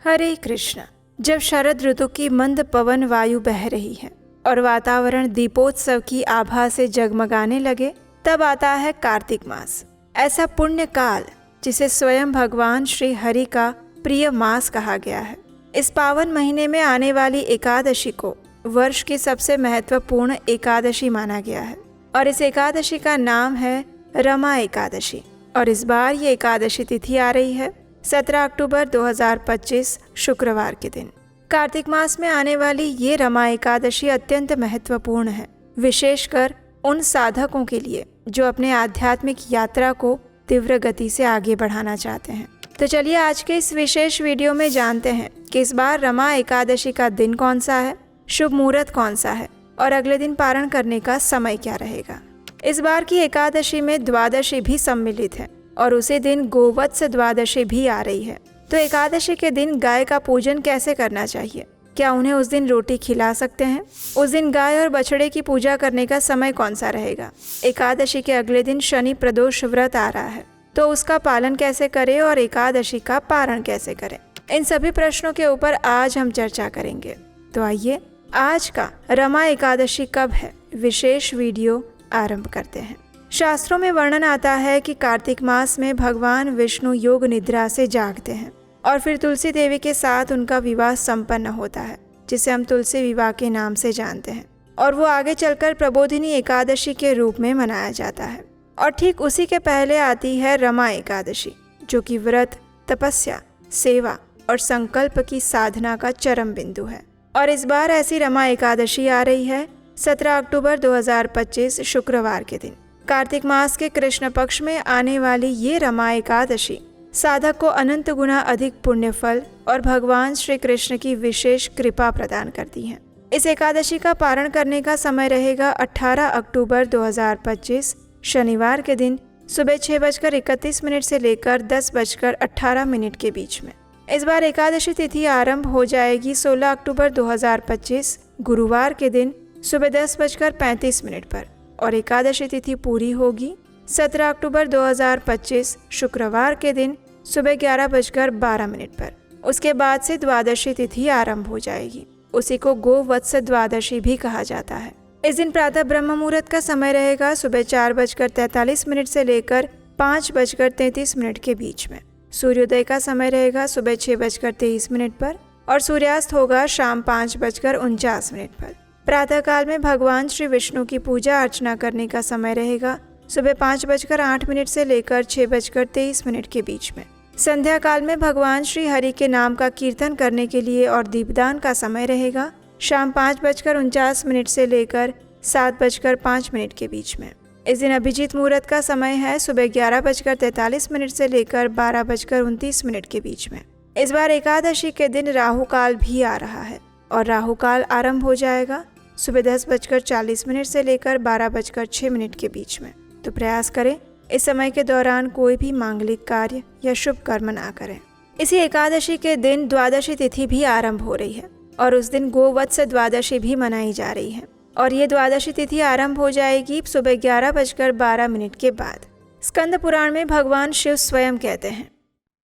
हरे कृष्ण। जब शरद ऋतु की मंद पवन वायु बह रही है और वातावरण दीपोत्सव की आभा से जगमगाने लगे, तब आता है कार्तिक मास। ऐसा पुण्य काल जिसे स्वयं भगवान श्री हरि का प्रिय मास कहा गया है। इस पावन महीने में आने वाली एकादशी को वर्ष की सबसे महत्वपूर्ण एकादशी माना गया है और इस एकादशी का नाम है रमा एकादशी। और इस बार ये एकादशी तिथि आ रही है 17 अक्टूबर 2025 शुक्रवार के दिन। कार्तिक मास में आने वाली ये रमा एकादशी अत्यंत महत्वपूर्ण है, विशेषकर उन साधकों के लिए जो अपने आध्यात्मिक यात्रा को तीव्र गति से आगे बढ़ाना चाहते हैं। तो चलिए आज के इस विशेष वीडियो में जानते हैं कि इस बार रमा एकादशी का दिन कौन सा है, शुभ मुहूर्त कौन सा है और अगले दिन पारण करने का समय क्या रहेगा। इस बार की एकादशी में द्वादशी भी सम्मिलित है और उसी दिन गोवत्स द्वादशी भी आ रही है। तो एकादशी के दिन गाय का पूजन कैसे करना चाहिए? क्या उन्हें उस दिन रोटी खिला सकते हैं? उस दिन गाय और बछड़े की पूजा करने का समय कौन सा रहेगा? एकादशी के अगले दिन शनि प्रदोष व्रत आ रहा है, तो उसका पालन कैसे करें और एकादशी का पारण कैसे करें? इन सभी प्रश्नों के ऊपर आज हम चर्चा करेंगे। तो आइए आज का रमा एकादशी कब है विशेष वीडियो आरंभ करते हैं। शास्त्रों में वर्णन आता है कि कार्तिक मास में भगवान विष्णु योग निद्रा से जागते हैं और फिर तुलसी देवी के साथ उनका विवाह संपन्न होता है, जिसे हम तुलसी विवाह के नाम से जानते हैं। और वो आगे चलकर प्रबोधिनी एकादशी के रूप में मनाया जाता है। और ठीक उसी के पहले आती है रमा एकादशी, जो कि व्रत, तपस्या, सेवा और संकल्प की साधना का चरम बिंदु है। और इस बार ऐसी रमा एकादशी आ रही है 17 अक्टूबर 2025 शुक्रवार के दिन। कार्तिक मास के कृष्ण पक्ष में आने वाली ये रमा एकादशी साधक को अनंत गुना अधिक पुण्य फल और भगवान श्री कृष्ण की विशेष कृपा प्रदान करती है। इस एकादशी का पारण करने का समय रहेगा 18 अक्टूबर 2025 शनिवार के दिन सुबह 6:31 से लेकर 10:18 के बीच में। इस बार एकादशी तिथि आरंभ हो जाएगी 16 अक्टूबर 2025 गुरुवार के दिन सुबह 10:35 पर और एकादशी तिथि पूरी होगी 17 अक्टूबर 2025 शुक्रवार के दिन सुबह 11:12 पर। उसके बाद से द्वादशी तिथि आरंभ हो जाएगी। उसी को गोवत्स द्वादशी भी कहा जाता है। इस दिन प्रातः ब्रह्म मुहूर्त का समय रहेगा सुबह 4:43 से लेकर 5:33 के बीच में। सूर्योदय का समय रहेगा सुबह 6:23 पर और सूर्यास्त होगा शाम 5:49 पर। प्रातः काल में भगवान श्री विष्णु की पूजा अर्चना करने का समय रहेगा सुबह 5:08 से लेकर 6:23 के बीच में। संध्या काल में भगवान श्री हरि के नाम का कीर्तन करने के लिए और दीपदान का समय रहेगा शाम 5:49 से लेकर 7:05 के बीच में। इस दिन अभिजीत मुहूर्त का समय है सुबह 11:43 से लेकर 12:29 के बीच में। इस बार एकादशी के दिन राहु काल भी आ रहा है और राहु काल आरंभ हो जाएगा सुबह 10:40 से लेकर 12:06 के बीच में। तो प्रयास करें इस समय के दौरान कोई भी मांगलिक कार्य या शुभ कर्म ना करें। इसी एकादशी के दिन द्वादशी तिथि भी आरंभ हो रही है और उस दिन गोवत्स द्वादशी भी मनाई जा रही है और ये द्वादशी तिथि आरंभ हो जाएगी सुबह 11:12 के बाद। स्कंद पुराण में भगवान शिव स्वयं कहते हैं,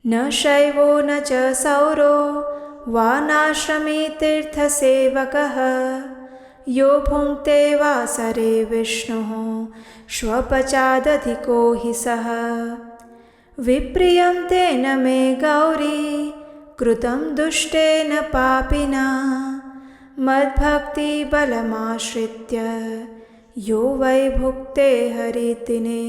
न शैवो न च सौरो वा नाश्रमे तीर्थ सेवकः यो भुङ्क्ते वासरे विष्णुः श्वपचादधिको हि सः विप्रियं तेन मे गौरी कृतं दुष्टेन पापिना मद्भक्ति बलमाश्रित्य यो वै भुक्ते हरितिने।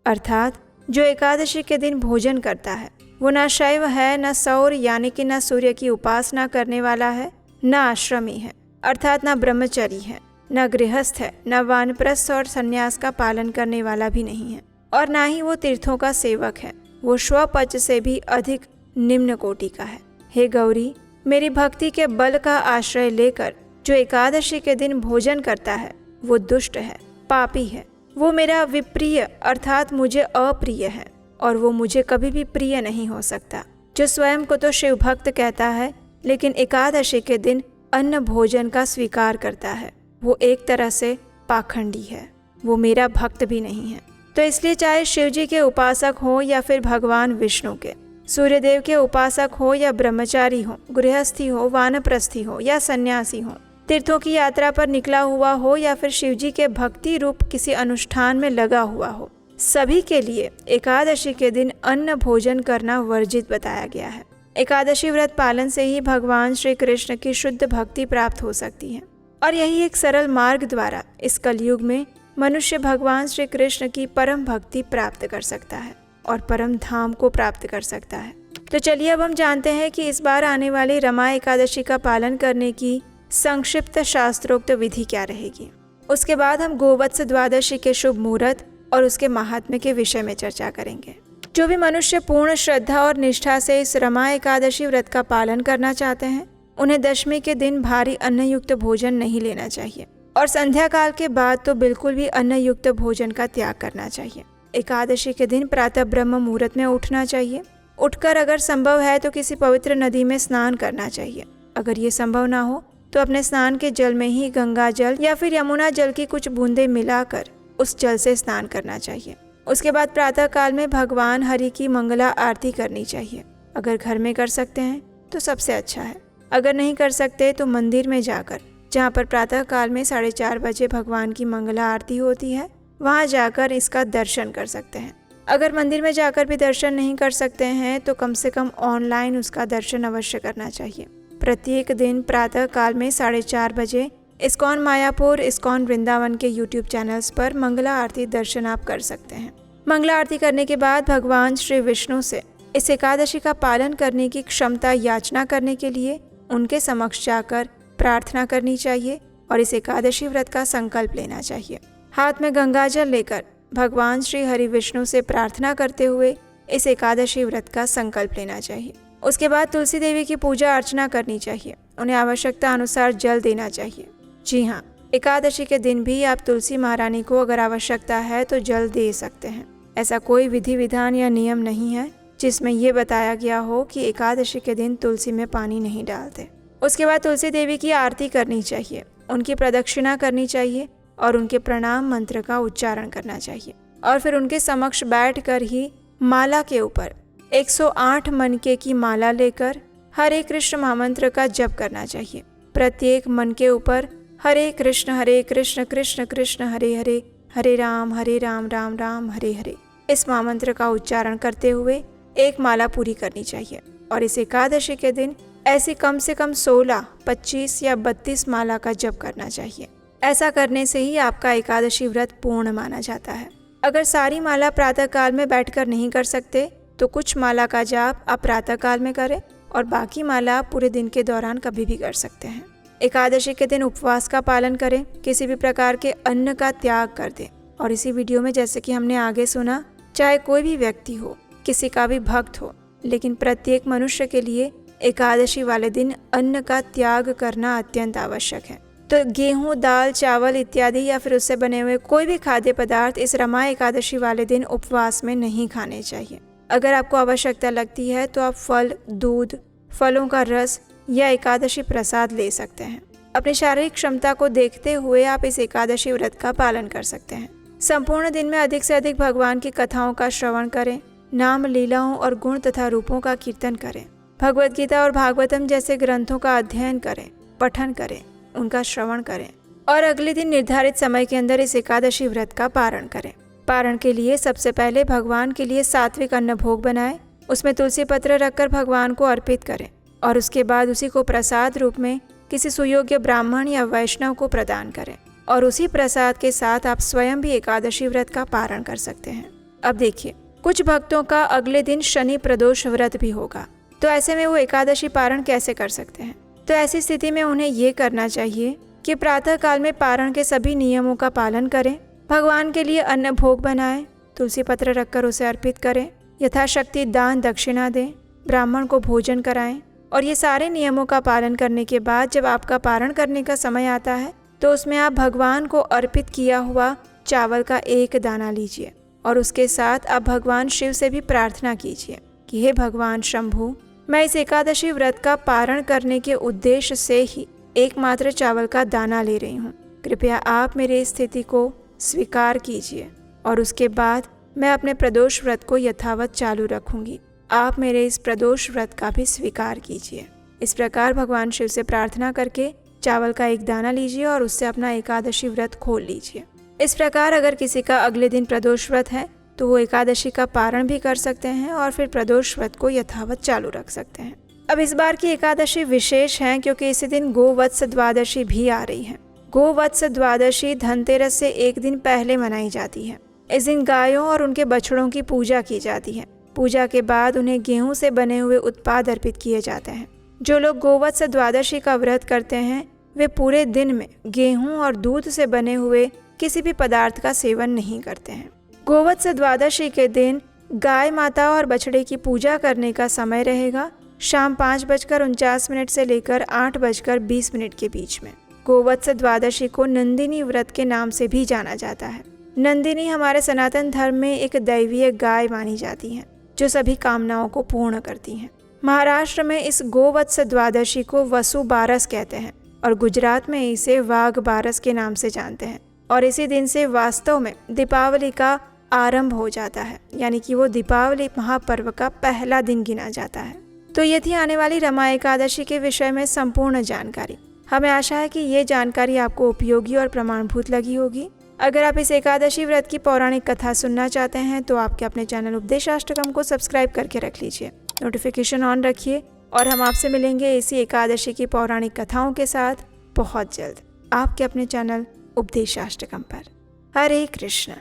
अर्थात जो एकादशी के दिन भोजन करता है वो न शैव है, न सौर यानी कि न सूर्य की उपासना करने वाला है, न आश्रमी है अर्थात न ब्रह्मचारी है, न गृहस्थ है, न वानप्रस्थ और संन्यास का पालन करने वाला भी नहीं है और ना ही वो तीर्थों का सेवक है। वो श्वपच से भी अधिक निम्न कोटि का है। हे गौरी, मेरी भक्ति के बल का आश्रय लेकर जो एकादशी के दिन भोजन करता है वो दुष्ट है, पापी है। वो मेरा विप्रिय अर्थात मुझे अप्रिय है और वो मुझे कभी भी प्रिय नहीं हो सकता। जो स्वयं को तो शिव भक्त कहता है लेकिन एकादशी के दिन अन्न भोजन का स्वीकार करता है, वो एक तरह से पाखंडी है, वो मेरा भक्त भी नहीं है। तो इसलिए चाहे शिव जी के उपासक हो या फिर भगवान विष्णु के, सूर्यदेव के उपासक हो या ब्रह्मचारी हो, गृहस्थी हो, वानप्रस्थी हो या सन्यासी हो, तीर्थों की यात्रा पर निकला हुआ हो या फिर शिवजी के भक्ति रूप किसी अनुष्ठान में लगा हुआ हो, सभी के लिए एकादशी के दिन अन्न भोजन करना वर्जित बताया गया है। एकादशी व्रत पालन से ही भगवान श्री कृष्ण की शुद्ध भक्ति प्राप्त हो सकती है और यही एक सरल मार्ग द्वारा इस कलयुग में मनुष्य भगवान श्री कृष्ण की परम भक्ति प्राप्त कर सकता है और परम धाम को प्राप्त कर सकता है। तो चलिए अब हम जानते हैं कि इस बार आने वाली रमा एकादशी का पालन करने की संक्षिप्त शास्त्रोक्त विधि क्या रहेगी। उसके बाद हम गोवत्स द्वादशी के शुभ मुहूर्त और उसके महात्म्य के विषय में चर्चा करेंगे। जो भी मनुष्य पूर्ण श्रद्धा और निष्ठा से इस रमा एकादशी व्रत का पालन करना चाहते हैं, उन्हें दशमी के दिन भारी अन्नयुक्त भोजन नहीं लेना चाहिए और संध्या काल के बाद तो बिल्कुल भी अन्नयुक्त भोजन का त्याग करना चाहिए। एकादशी के दिन प्रातः ब्रह्म मुहूर्त में उठना चाहिए। उठकर अगर संभव है तो किसी पवित्र नदी में स्नान करना चाहिए। अगर ये संभव ना हो तो अपने स्नान के जल में ही गंगा जल या फिर यमुना जल की कुछ बूंदें मिलाकर उस जल से स्नान करना चाहिए। उसके बाद प्रातः काल में भगवान हरि की मंगला आरती करनी चाहिए। अगर घर में कर सकते हैं तो सबसे अच्छा है, अगर नहीं कर सकते तो मंदिर में जाकर, जहाँ पर प्रातः काल में 4:30 बजे भगवान की मंगला आरती होती है, वहाँ जाकर इसका दर्शन कर सकते हैं। अगर मंदिर में जाकर भी दर्शन नहीं कर सकते हैं तो कम से कम ऑनलाइन उसका दर्शन अवश्य करना चाहिए। प्रत्येक दिन प्रातः काल में 4:30 बजे इस्कॉन मायापुर, इस्कॉन वृंदावन के यूट्यूब चैनल्स पर मंगला आरती दर्शन आप कर सकते हैं। मंगला आरती करने के बाद भगवान श्री विष्णु से इस एकादशी का पालन करने की क्षमता याचना करने के लिए उनके समक्ष जाकर प्रार्थना करनी चाहिए और इस एकादशी व्रत का संकल्प लेना चाहिए। हाथ में गंगाजल लेकर भगवान श्री हरि विष्णु से प्रार्थना करते हुए इस एकादशी व्रत का संकल्प लेना चाहिए। उसके बाद तुलसी देवी की पूजा अर्चना करनी चाहिए। उन्हें आवश्यकता अनुसार जल देना चाहिए। जी हाँ, एकादशी के दिन भी आप तुलसी महारानी को अगर आवश्यकता है तो जल दे सकते हैं। ऐसा कोई विधि विधान या नियम नहीं है जिसमें ये बताया गया हो कि एकादशी के दिन तुलसी में पानी नहीं डालते। उसके बाद तुलसी देवी की आरती करनी चाहिए, उनकी प्रदक्षिणा करनी चाहिए और उनके प्रणाम मंत्र का उच्चारण करना चाहिए और फिर उनके समक्ष बैठकर ही माला के ऊपर 108 मनके की माला लेकर हरे कृष्ण महामंत्र का जप करना चाहिए। प्रत्येक मन के ऊपर हरे कृष्ण कृष्ण कृष्ण हरे हरे, हरे राम राम राम हरे हरे, इस महामंत्र का उच्चारण करते हुए एक माला पूरी करनी चाहिए। और इस एकादशी के दिन ऐसी कम से कम 16, 25 या 32 माला का जप करना चाहिए। ऐसा करने से ही आपका एकादशी व्रत पूर्ण माना जाता है। अगर सारी माला प्रातः काल में बैठकर नहीं कर सकते तो कुछ माला का जाप आप प्रातः काल में करें और बाकी माला आप पूरे दिन के दौरान कभी भी कर सकते हैं। एकादशी के दिन उपवास का पालन करें, किसी भी प्रकार के अन्न का त्याग कर दें। और इसी वीडियो में जैसे कि हमने आगे सुना, चाहे कोई भी व्यक्ति हो, किसी का भी भक्त हो, लेकिन प्रत्येक मनुष्य के लिए एकादशी वाले दिन अन्न का त्याग करना अत्यंत आवश्यक है। तो गेहूं, दाल, चावल इत्यादि या फिर उससे बने हुए कोई भी खाद्य पदार्थ इस रमा एकादशी वाले दिन उपवास में नहीं खाने चाहिए। अगर आपको आवश्यकता लगती है तो आप फल, दूध, फलों का रस या एकादशी प्रसाद ले सकते हैं। अपनी शारीरिक क्षमता को देखते हुए आप इस एकादशी व्रत का पालन कर सकते हैं। संपूर्ण दिन में अधिक से अधिक भगवान की कथाओं का श्रवण करें, नाम, लीलाओं और गुण तथा रूपों का कीर्तन करें, भगवद गीता और भागवतम जैसे ग्रंथों का अध्ययन करें, पठन करें, उनका श्रवण करें और अगले दिन निर्धारित समय के अंदर इस एकादशी व्रत का पारण करें। पारण के लिए सबसे पहले भगवान के लिए सात्विक अन्न भोग बनाएं, उसमें तुलसी पत्र रखकर भगवान को अर्पित करें और उसके बाद उसी को प्रसाद रूप में किसी सुयोग्य ब्राह्मण या वैष्णव को प्रदान करें और उसी प्रसाद के साथ आप स्वयं भी एकादशी व्रत का पारण कर सकते हैं। अब देखिए, कुछ भक्तों का अगले दिन शनि प्रदोष व्रत भी होगा, तो ऐसे में वो एकादशी पारण कैसे कर सकते हैं? तो ऐसी स्थिति में उन्हें ये करना चाहिए कि प्रातः काल में पारण के सभी नियमों का पालन करें, भगवान के लिए अन्न भोग बनाएं, तुलसी पत्र रखकर उसे अर्पित करें, यथाशक्ति दान दक्षिणा दें, ब्राह्मण को भोजन कराएं और ये सारे नियमों का पालन करने के बाद जब आपका पारण करने का समय आता है तो उसमें आप भगवान को अर्पित किया हुआ चावल का एक दाना लीजिए और उसके साथ आप भगवान शिव से भी प्रार्थना कीजिए कि हे भगवान शंभु, मैं इस एकादशी व्रत का पारण करने के उद्देश्य से ही एकमात्र चावल का दाना ले रही हूँ। कृपया आप मेरी स्थिति को स्वीकार कीजिए और उसके बाद मैं अपने प्रदोष व्रत को यथावत चालू रखूंगी। आप मेरे इस प्रदोष व्रत का भी स्वीकार कीजिए। इस प्रकार भगवान शिव से प्रार्थना करके चावल का एक दाना लीजिए और उससे अपना एकादशी व्रत खोल लीजिए। इस प्रकार अगर किसी का अगले दिन प्रदोष व्रत है तो वो एकादशी का पारण भी कर सकते हैं और फिर प्रदोष व्रत को यथावत चालू रख सकते हैं। अब इस बार की एकादशी विशेष है क्योंकि इसी दिन गोवत्स द्वादशी भी आ रही है। गोवत्स द्वादशी धनतेरस से एक दिन पहले मनाई जाती है। इस दिन गायों और उनके बछड़ों की पूजा की जाती है। पूजा के बाद उन्हें गेहूं से बने हुए उत्पाद अर्पित किए जाते हैं। जो लोग गोवत्स द्वादशी का व्रत करते हैं वे पूरे दिन में गेहूं और दूध से बने हुए किसी भी पदार्थ का सेवन नहीं करते हैं। गोवत्स द्वादशी के दिन गाय माता और बछड़े की पूजा करने का समय रहेगा शाम 5:49 से लेकर 8:20 के बीच में। गोवत्स द्वादशी को नंदिनी व्रत के नाम से भी जाना जाता है। नंदिनी हमारे सनातन धर्म में एक दैवीय गाय मानी जाती है जो सभी कामनाओं को पूर्ण करती हैं। महाराष्ट्र में इस गोवत्स द्वादशी को वसु बारस कहते हैं और गुजरात में इसे वाघ बारस के नाम से जानते हैं। और इसी दिन से वास्तव में दीपावली का आरंभ हो जाता है, यानी कि वो दीपावली महापर्व का पहला दिन गिना जाता है। तो ये थी आने वाली रमा एकादशी के विषय में संपूर्ण जानकारी। हमें आशा है कि ये जानकारी आपको उपयोगी और प्रमाणभूत लगी होगी। अगर आप इस एकादशी व्रत की पौराणिक कथा सुनना चाहते हैं तो आपके अपने चैनल उपदेशाष्टकम को सब्सक्राइब करके रख लीजिए, नोटिफिकेशन ऑन रखिए और हम आपसे मिलेंगे इसी एकादशी की पौराणिक कथाओं के साथ बहुत जल्द आपके अपने चैनल उपदेशाष्टकम पर। हरे कृष्ण।